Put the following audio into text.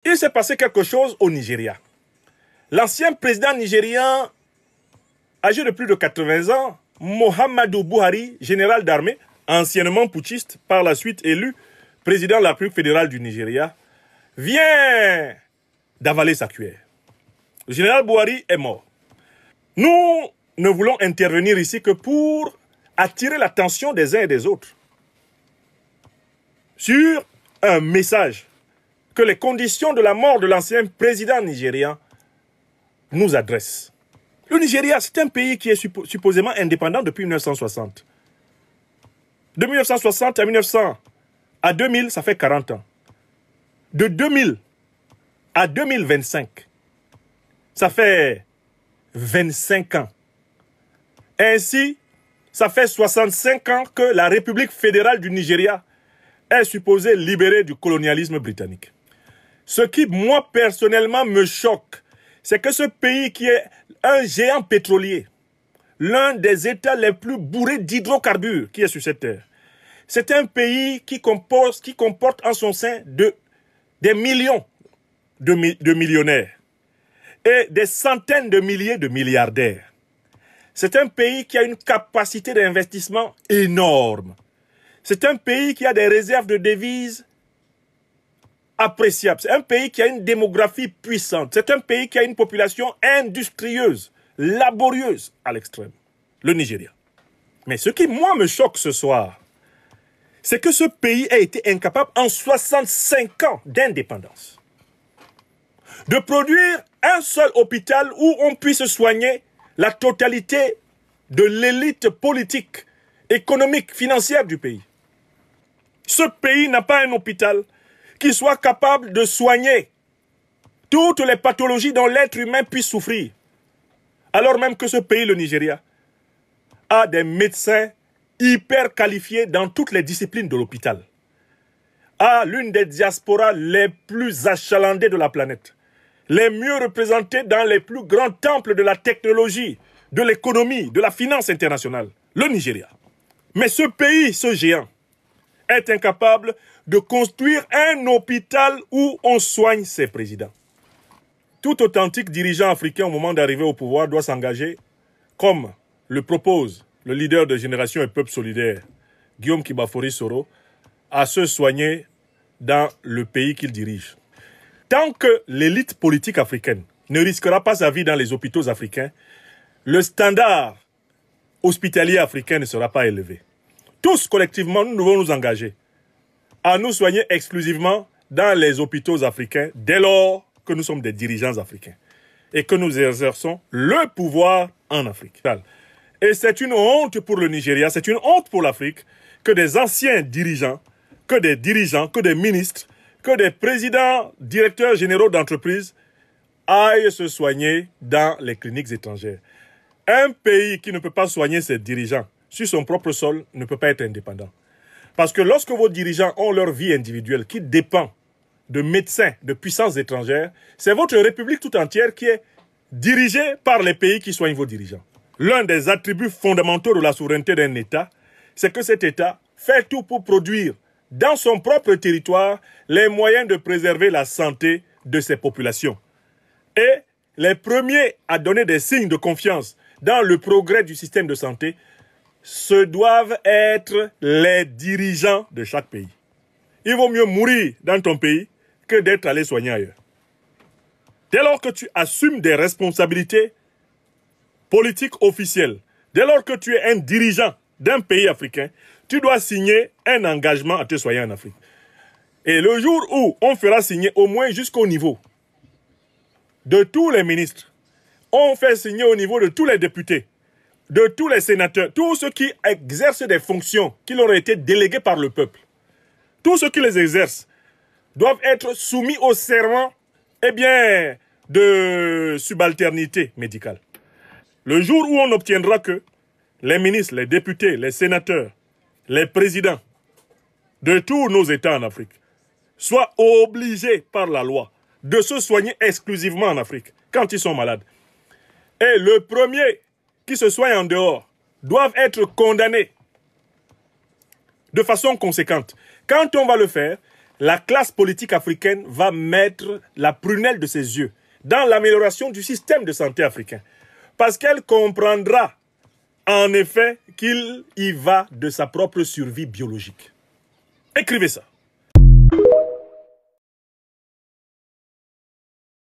Il s'est passé quelque chose au Nigeria. L'ancien président nigérien, âgé de plus de 80 ans, Muhammadu Buhari, général d'armée, anciennement putschiste, par la suite élu président de la République fédérale du Nigeria, vient d'avaler sa cuillère. Le général Buhari est mort. Nous ne voulons intervenir ici que pour attirer l'attention des uns et des autres sur un message que les conditions de la mort de l'ancien président nigérien nous adressent. Le Nigeria, c'est un pays qui est supposément indépendant depuis 1960. De 1960 à 2000, ça fait 40 ans. De 2000 à 2025, ça fait 25 ans. Ainsi, ça fait 65 ans que la République fédérale du Nigeria est supposée libérée du colonialisme britannique. Ce qui, moi, personnellement, me choque, c'est que ce pays qui est un géant pétrolier, l'un des États les plus bourrés d'hydrocarbures qui est sur cette terre, c'est un pays qui comporte en son sein des millions de millionnaires et des centaines de milliers de milliardaires. C'est un pays qui a une capacité d'investissement énorme. C'est un pays qui a des réserves de devises appréciables. C'est un pays qui a une démographie puissante. C'est un pays qui a une population industrieuse, laborieuse à l'extrême. Le Nigeria. Mais ce qui, moi, me choque ce soir, c'est que ce pays a été incapable, en 65 ans d'indépendance, de produire un seul hôpital où on puisse soigner la totalité de l'élite politique, économique, financière du pays. Ce pays n'a pas un hôpital qui soit capable de soigner toutes les pathologies dont l'être humain puisse souffrir. Alors même que ce pays, le Nigeria, a des médecins hyper qualifiés dans toutes les disciplines de l'hôpital. A l'une des diasporas les plus achalandées de la planète. Les mieux représentés dans les plus grands temples de la technologie, de l'économie, de la finance internationale. Le Nigeria. Mais ce pays, ce géant, est incapable de construire un hôpital où on soigne ses présidents. Tout authentique dirigeant africain au moment d'arriver au pouvoir doit s'engager, comme le propose le leader de Génération et Peuple Solidaire, Guillaume Kibafori Soro, à se soigner dans le pays qu'il dirige. Tant que l'élite politique africaine ne risquera pas sa vie dans les hôpitaux africains, le standard hospitalier africain ne sera pas élevé. Tous, collectivement, nous devons nous engager à nous soigner exclusivement dans les hôpitaux africains dès lors que nous sommes des dirigeants africains et que nous exerçons le pouvoir en Afrique. Et c'est une honte pour le Nigeria, c'est une honte pour l'Afrique que des anciens dirigeants, que des ministres, que des présidents, directeurs généraux d'entreprises aillent se soigner dans les cliniques étrangères. Un pays qui ne peut pas soigner ses dirigeants sur son propre sol ne peut pas être indépendant. Parce que lorsque vos dirigeants ont leur vie individuelle qui dépend de médecins, de puissances étrangères, c'est votre république tout entière qui est dirigée par les pays qui soignent vos dirigeants. L'un des attributs fondamentaux de la souveraineté d'un État, c'est que cet État fait tout pour produire dans son propre territoire les moyens de préserver la santé de ses populations. Et les premiers à donner des signes de confiance dans le progrès du système de santé, ce doivent être les dirigeants de chaque pays. Il vaut mieux mourir dans ton pays que d'être allé soigner ailleurs. Dès lors que tu assumes des responsabilités politiques officielles, dès lors que tu es un dirigeant d'un pays africain, tu dois signer un engagement à te soigner en Afrique. Et le jour où on fera signer au moins jusqu'au niveau de tous les ministres, on fait signer au niveau de tous les députés, de tous les sénateurs, tous ceux qui exercent des fonctions qui leur ont été déléguées par le peuple, tous ceux qui les exercent doivent être soumis au serment de subalternité médicale. Le jour où on obtiendra que les ministres, les députés, les sénateurs, les présidents de tous nos États en Afrique soient obligés par la loi de se soigner exclusivement en Afrique quand ils sont malades. Et le premier qui se soigne en dehors doivent être condamnés de façon conséquente. Quand on va le faire, la classe politique africaine va mettre la prunelle de ses yeux dans l'amélioration du système de santé africain. Parce qu'elle comprendra, en effet, qu'il y va de sa propre survie biologique. Écrivez ça.